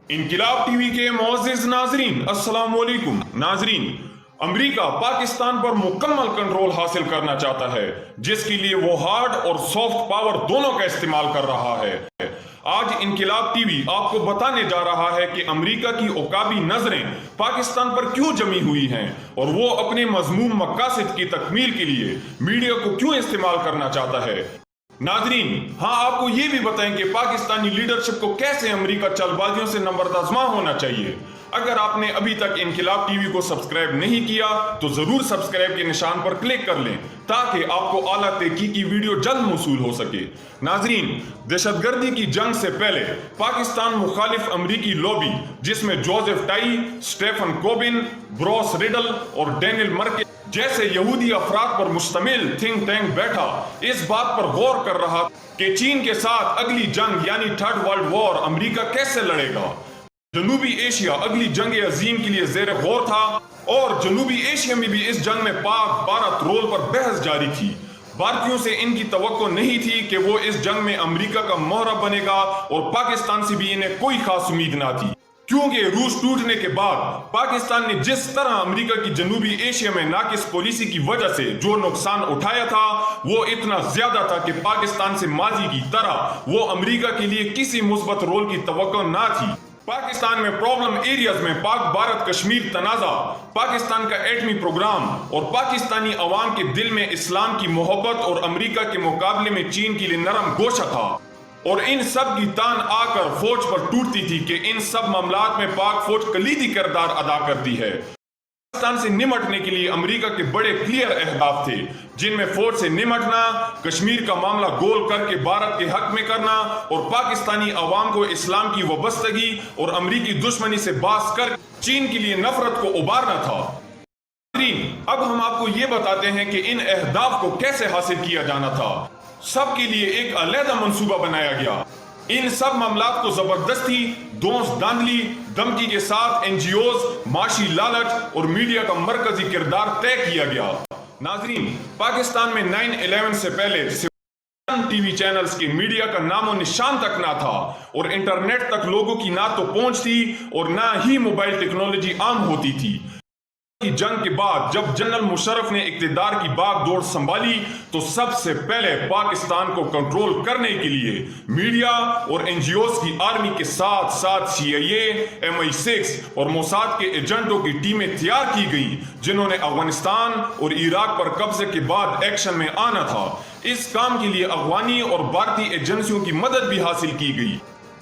انقلاب T V کے معزز ناظرین السلام علیکم ناظرین، امریکہ پاکستان پر مکمل کنٹرول حاصل کرنا چاہتا ہے، جس کے لیے وہ ہارڈ اور سافٹ پاور دونوں کا استعمال کر رہا ہے۔ آج انقلاب ٹی وی آپ کو بتانے جا رہا ہے کہ امریکہ کی عقابی نظریں پاکستان پر کیوں جمی ہوئی ہیں اور وہ اپنے مذموم مقاصد کی تکمیل کے لیے میڈیا کو کیوں استعمال کرنا چاہتا ہے۔ ناظرین، آپ کو یہ بھی بتائیں کہ پاکستانی لیڈرشپ کو کیسے امریکہ چل بازیوں سے نبردآزما ہونا چاہیے۔ اگر آپ نے ابھی تک انقلاب ٹی وی کو سبسکرائب نہیں کیا تو ضرور سبسکرائب کے نشان پر کلک کر لیں تاکہ آپ کو اعلیٰ تحقیقی ویڈیو جلد موصول ہو سکے۔ ناظرین، دہشت گردی کی جنگ سے پہلے پاکستان مخالف امریکی لوبی جس میں جوزف ٹائی، سٹیفن کوبن، بروس ریڈل اور ڈینیل مرکے جیسے یہودی افراد پر مشتمل تھنک ٹینک بیٹھا اس بات پر غور کر رہا کہ چین کے ساتھ اگلی جنگ یعنی تھرڈ ورلڈ وار امریکہ کیسے لڑے گا۔ جنوبی ایشیا اگلی جنگ عظیم کے لیے زیر غور تھا اور جنوبی ایشیا میں بھی اس جنگ میں پاک بھارت رول پر بحث جاری تھی۔ بھارتیوں سے ان کی توقع نہیں تھی کہ وہ اس جنگ میں امریکہ کا مہرہ بنے گا اور پاکستان سے بھی انہیں کوئی خاص امید نہ تھی، کیونکہ روس ٹوٹنے کے بعد پاکستان نے جس طرح امریکہ کی جنوبی ایشیا میں ناقص پالیسی کی وجہ سے جو نقصان اٹھایا تھا وہ اتنا زیادہ تھا کہ پاکستان سے ماضی کی طرح وہ امریکہ کے لیے کسی مثبت رول کی توقع نہ تھی۔ پاکستان میں پرابلم ایریاز میں پاک بھارت کشمیر تنازع، پاکستان کا ایٹمی پروگرام اور پاکستانی عوام کے دل میں اسلام کی محبت اور امریکہ کے مقابلے میں چین کے لیے نرم گوشہ تھا، اور ان سب کی تان آ کر فوج پر ٹوٹتی تھی کہ ان سب معاملات میں پاک فوج کلیدی کردار ادا کرتی ہے۔ پاکستان سے نمٹنے کے لیے امریکہ کے بڑے کلیئر اہداف تھے، جن میں فوج سے نمٹنا، کشمیر کا معاملہ گول کر کے بھارت کے حق میں کرنا اور پاکستانی عوام کو اسلام کی وابستگی اور امریکی دشمنی سے باز کر چین کے لیے نفرت کو ابارنا تھا۔ اب ہم آپ کو یہ بتاتے ہیں کہ ان اہداف کو کیسے حاصل کیا جانا تھا۔ سب کے لیے ایک علیحدہ منصوبہ بنایا گیا۔ ان سب معاملات کو زبردستی، دونس دھاندلی، دھمکی کے ساتھ این جی اوز، معاشی لالچ اور میڈیا کا مرکزی کردار طے کیا گیا۔ ناظرین، پاکستان میں 9/11 سے پہلے ٹی وی چینلز کے میڈیا کا نام و نشان تک نہ تھا اور انٹرنیٹ تک لوگوں کی نہ تو پہنچ تھی اور نہ ہی موبائل ٹیکنالوجی عام ہوتی تھی۔ کی جنگ کے بعد جب جنرل مشرف نے اقتدار کی باغ دوڑ سنبھالی تو سب سے پہلے پاکستان کو کنٹرول کرنے کے لیے میڈیا اور این جی اوز کی آرمی کے ساتھ ساتھ سی آئی اے، MI6 اور موساد کے ایجنٹوں کی ٹیمیں تیار کی گئیں جنہوں نے افغانستان اور عراق پر قبضے کے بعد ایکشن میں آنا تھا۔ اس کام کے لیے افغانی اور بھارتی ایجنسیوں کی مدد بھی حاصل کی گئی۔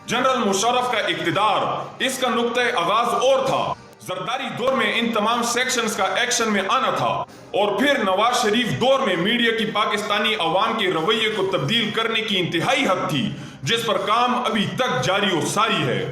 جنرل مشرف کا اقتدار، اس کا نقطہ آغاز اور تھا۔ زرداری دور میں ان تمام سیکشنز کا ایکشن میں آنا تھا اور پھر نواز شریف دور میں میڈیا کی پاکستانی عوام کے رویے کو تبدیل کرنے کی انتہائی حد تھی، جس پر کام ابھی تک جاری و ساری ہے۔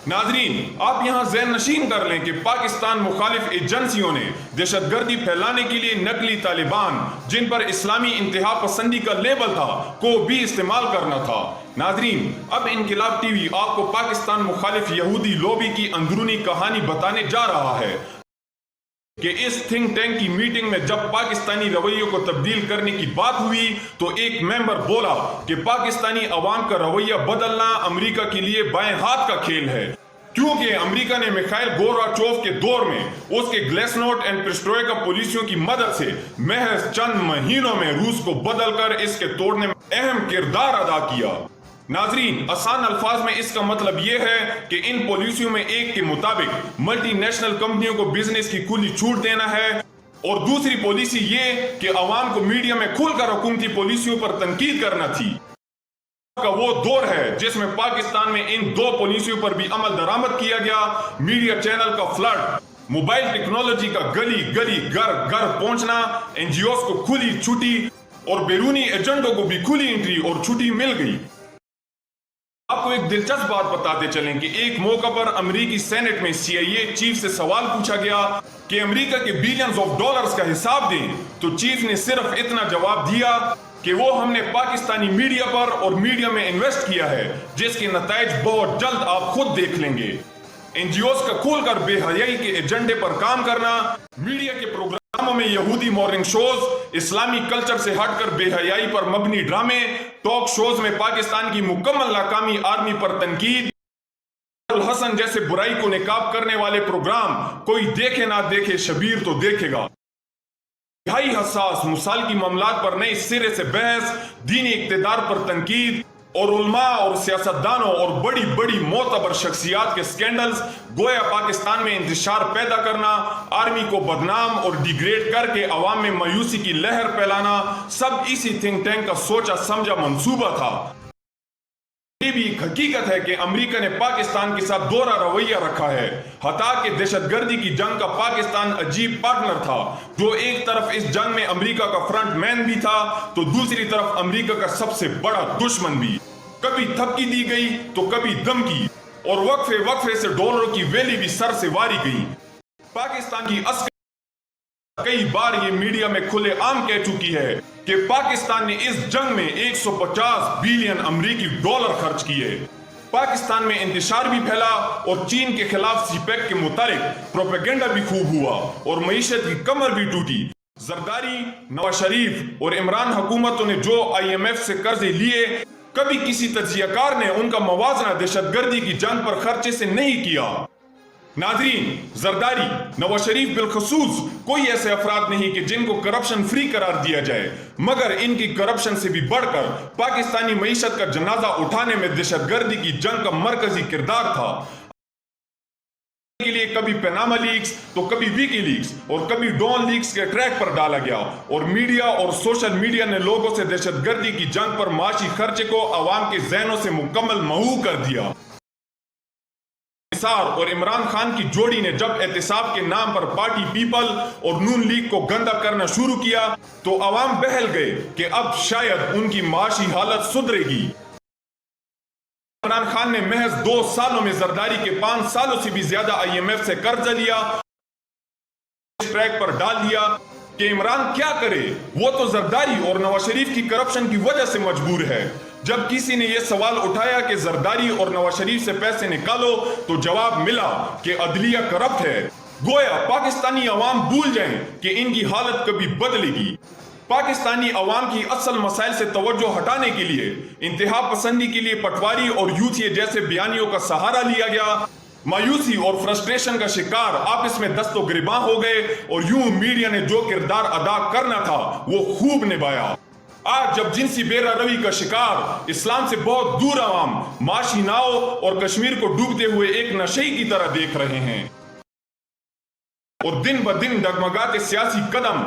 ناظرین، آپ یہاں ذہن نشین کر لیں کہ پاکستان مخالف ایجنسیوں نے دہشت گردی پھیلانے کے لیے نقلی طالبان، جن پر اسلامی انتہا پسندی کا لیبل تھا، کو بھی استعمال کرنا تھا۔ ناظرین، اب انقلاب ٹی وی آپ کو پاکستان مخالف یہودی لوبی کی اندرونی کہانی بتانے جا رہا ہے کہ اس تھنک ٹینک کی میٹنگ میں جب پاکستانی رویوں کو تبدیل کرنے کی بات ہوئی تو ایک ممبر بولا کہ پاکستانی عوام کا رویہ بدلنا امریکہ کے لیے بائیں ہاتھ کا کھیل ہے، کیونکہ امریکہ نے میخائیل گورباچوف کے دور میں اس کے گلیسنوٹ اینڈ پیرسٹروئیکا پالیسیوں کی مدد سے محض چند مہینوں میں روس کو بدل کر اس کے توڑنے میں اہم کردار ادا کیا۔ ناظرین، آسان الفاظ میں اس کا مطلب یہ ہے کہ ان پالیسیوں میں ایک کے مطابق ملٹی نیشنل کمپنیوں کو بزنس کی کھلی چھوٹ دینا ہے اور دوسری پالیسی یہ کہ عوام کو میڈیا میں کھل کر حکومتی پالیسیوں پر تنقید کرنا تھی۔ کا وہ دور ہے جس میں پاکستان میں ان دو پالیسیوں پر بھی عمل درآمد کیا گیا۔ میڈیا چینل کا فلڈ، موبائل ٹیکنالوجی کا گلی گلی گھر گھر پہنچنا، این جی اوز کو کھلی چھٹی اور بیرونی ایجنٹوں کو بھی کھلی انٹری اور چھٹی مل گئی۔ آپ کو ایک دلچسپ بات بتاتے چلیں کہ ایک موقع پر امریکی سینٹ میں سی آئی اے چیف سے سوال پوچھا گیا کہ امریکہ کے بلینز آف ڈالرز کا حساب دیں تو چیف نے صرف اتنا جواب دیا کہ وہ ہم نے پاکستانی میڈیا پر اور میڈیا میں انویسٹ کیا ہے، جس کے نتائج بہت جلد آپ خود دیکھ لیں گے۔ این جی اوز کا کھول کر بے حیائی کے ایجنڈے پر کام کرنا، میڈیا کے پروگراموں میں یہودی مارننگ شوز، اسلامی کلچر سے ہٹ کر بے حیائی پر مبنی ڈرامے، ٹاک شوز میں پاکستان کی مکمل ناکامی، آرمی پر تنقید، الحسن جیسے برائی کو نقاب کرنے والے پروگرام کوئی دیکھے نہ دیکھے شبیر تو دیکھے گا۔ انتہائی حساس مثال کی معاملات پر نئے سرے سے بحث، دینی اقتدار پر تنقید اور علماء اور سیاستدانوں اور بڑی بڑی معتبر شخصیات کے سکینڈلز گویا پاکستان میں انتشار پیدا کرنا، آرمی کو بدنام اور ڈیگریڈ کر کے عوام میں مایوسی کی لہر پھیلانا، سب اسی تھنک ٹینک کا سوچا سمجھا منصوبہ تھا۔ یہ بھی ایک حقیقت ہے کہ امریکہ نے پاکستان کے ساتھ دوہرا رویہ رکھا ہے، حتیٰ کہ دہشت گردی کی جنگ کا پاکستان عجیب پارٹنر تھا، جو ایک طرف اس جنگ میں امریکہ کا فرنٹ مین بھی تھا تو دوسری طرف امریکہ کا سب سے بڑا دشمن بھی۔ کبھی تھپکی دی گئی تو کبھی دھمکی، اور وقفے سے ڈالروں کی ویلی بھی سر سے واری گئی۔ پاکستان کی عسکر کئی بار یہ میڈیا میں کھلے عام کہہ چکی ہے کہ پاکستان نے اس جنگ میں 150 بلین امریکی ڈالر خرچ کیے۔ پاکستان میں انتشار بھی پھیلا اور چین کے خلاف سی پیک کے متعلق پروپیگنڈا بھی خوب ہوا اور معیشت کی کمر بھی ٹوٹی۔ زرداری، نواز شریف اور عمران حکومتوں نے جو IMF سے قرضے لیے، کبھی کسی تجزیہ کار نے ان کا موازنہ دہشت گردی کی جنگ پر خرچے سے نہیں کیا۔ ناظرین، زرداری، نواز شریف بالخصوص کوئی ایسے افراد نہیں کہ جن کو کرپشن فری قرار دیا جائے، مگر ان کی کرپشن سے بھی بڑھ کر پاکستانی معیشت کا جنازہ اٹھانے میں دہشت گردی کی جنگ کا مرکزی کردار تھا۔ کے لیے کبھی پیناما لیکس تو کبھی ویکی لیکس اور کبھی ڈون لیکس کے ٹریک پر ڈالا گیا، اور میڈیا اور سوشل میڈیا نے لوگوں سے دہشت گردی کی جنگ پر معاشی خرچے کو عوام کے ذہنوں سے مکمل محو کر دیا۔ اور عمران خان کی جوڑی نے جب احتساب کے نام پر پارٹی پیپل اور نون لیگ کو گندا کرنا شروع کیا تو عوام بہل گئے کہ اب شاید ان کی معاشی حالت سدھرے گی۔ عمران خان نے محض 2 سالوں میں زرداری کے 5 سالوں سے بھی زیادہ IMF سے قرضہ لیا، اس ٹریک پر ڈال دیا کہ عمران کیا کرے، وہ تو زرداری اور نواز شریف کی کرپشن کی وجہ سے مجبور ہے۔ جب کسی نے یہ سوال اٹھایا کہ زرداری اور نواز شریف سے پیسے نکالو تو جواب ملا کہ عدلیہ کرپٹ ہے۔ گویا پاکستانی عوام بھول جائیں کہ ان کی حالت کبھی بدلے گی۔ پاکستانی عوام کی اصل مسائل سے توجہ ہٹانے کے لیے انتہا پسندی کے لیے پٹواری اور یوتھیے جیسے بیانیوں کا سہارا لیا گیا۔ مایوسی اور فرسٹریشن کا شکار آپس میں دست و گریباں ہو گئے اور یوں میڈیا نے جو کردار ادا کرنا تھا وہ خوب نبھایا۔ آج جب جنسی بے روی کا شکار اسلام سے بہت دور عوام معاشی ناؤ اور کشمیر کو ڈوبتے ہوئے ایک نشئی کی طرح دیکھ رہے ہیں اور دن بدن ڈگمگاتے سیاسی قدم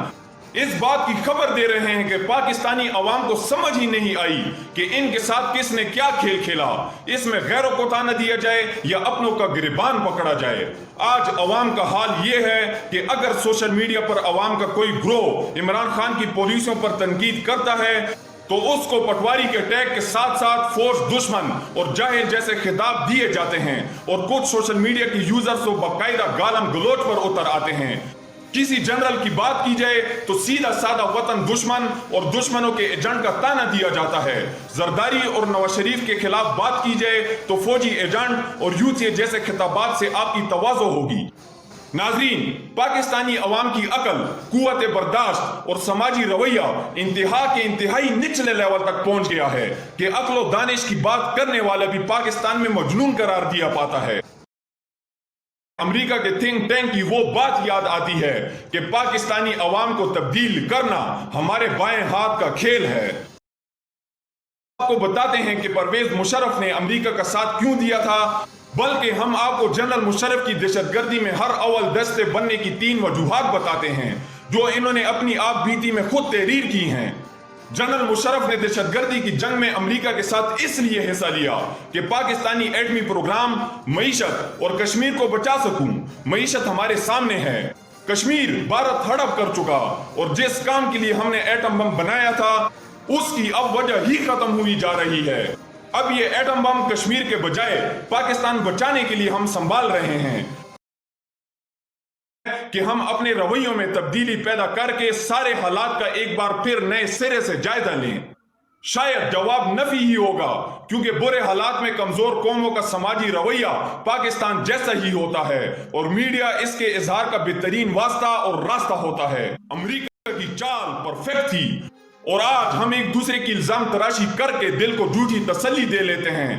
اس بات کی خبر دے رہے ہیں کہ پاکستانی عوام کو سمجھ ہی نہیں آئی کہ ان کے ساتھ کس نے کیا کھیل کھیلا، اس میں غیروں کو تانا دیا جائے یا اپنوں کا گریبان پکڑا جائے۔ آج عوام کا حال یہ ہے کہ اگر سوشل میڈیا پر عوام کا کوئی گروہ عمران خان کی پالیسیوں پر تنقید کرتا ہے تو اس کو پٹواری کے ٹیگ کے ساتھ ساتھ فورس دشمن اور جاہل جیسے خطاب دیے جاتے ہیں، اور کچھ سوشل میڈیا کے یوزرز تو باقاعدہ گالم گلوچ پر اتر آتے ہیں۔ کسی جنرل کی بات کی جائے تو سیدھا سادہ وطن دشمن اور دشمنوں کے ایجنٹ کا تانا دیا جاتا ہے۔ زرداری اور نواز شریف کے خلاف بات کی جائے تو فوجی ایجنٹ اور یوتھیے جیسے خطابات سے آپ کی تواضع ہوگی۔ ناظرین، پاکستانی عوام کی عقل، قوت برداشت اور سماجی رویہ انتہا کے انتہائی نچلے لیول تک پہنچ گیا ہے کہ عقل و دانش کی بات کرنے والا بھی پاکستان میں مجنون قرار دیا پاتا ہے۔ امریکہ کے تھنک ٹینک کی وہ بات یاد آتی ہے کہ پاکستانی عوام کو تبدیل کرنا ہمارے بائیں ہاتھ کا کھیل ہے۔ آپ کو بتاتے ہیں کہ پرویز مشرف نے امریکہ کا ساتھ کیوں دیا تھا، بلکہ ہم آپ کو جنرل مشرف کی دہشت گردی میں ہر اول دستے بننے کی 3 وجوہات بتاتے ہیں جو انہوں نے اپنی آپ بیتی میں خود تحریر کی ہیں۔ جنرل مشرف نے دہشت گردی کی جنگ میں امریکہ کے ساتھ اس لیے حصہ لیا کہ پاکستانی ایٹمی پروگرام، معیشت اور کشمیر کو بچا سکوں۔ معیشت ہمارے سامنے ہے، کشمیر بھارت ہڑپ کر چکا، اور جس کام کے لیے ہم نے ایٹم بم بنایا تھا اس کی اب وجہ ہی ختم ہوئی جا رہی ہے۔ اب یہ ایٹم بم کشمیر کے بجائے پاکستان بچانے کے لیے ہم سنبھال رہے ہیں کہ ہم اپنے رویوں میں تبدیلی پیدا کر کے سارے حالات کا ایک بار پھر نئے سرے سے جائزہ لیں۔ شاید جواب نفی ہی ہوگا، کیونکہ برے حالات میں کمزور قوموں کا سماجی رویہ پاکستان جیسا ہی ہوتا ہے اور میڈیا اس کے اظہار کا بہترین واسطہ اور راستہ ہوتا ہے۔ امریکہ کی چال پرفیکٹ تھی اور آج ہم ایک دوسرے کی الزام تراشی کر کے دل کو جھوٹی تسلی دے لیتے ہیں۔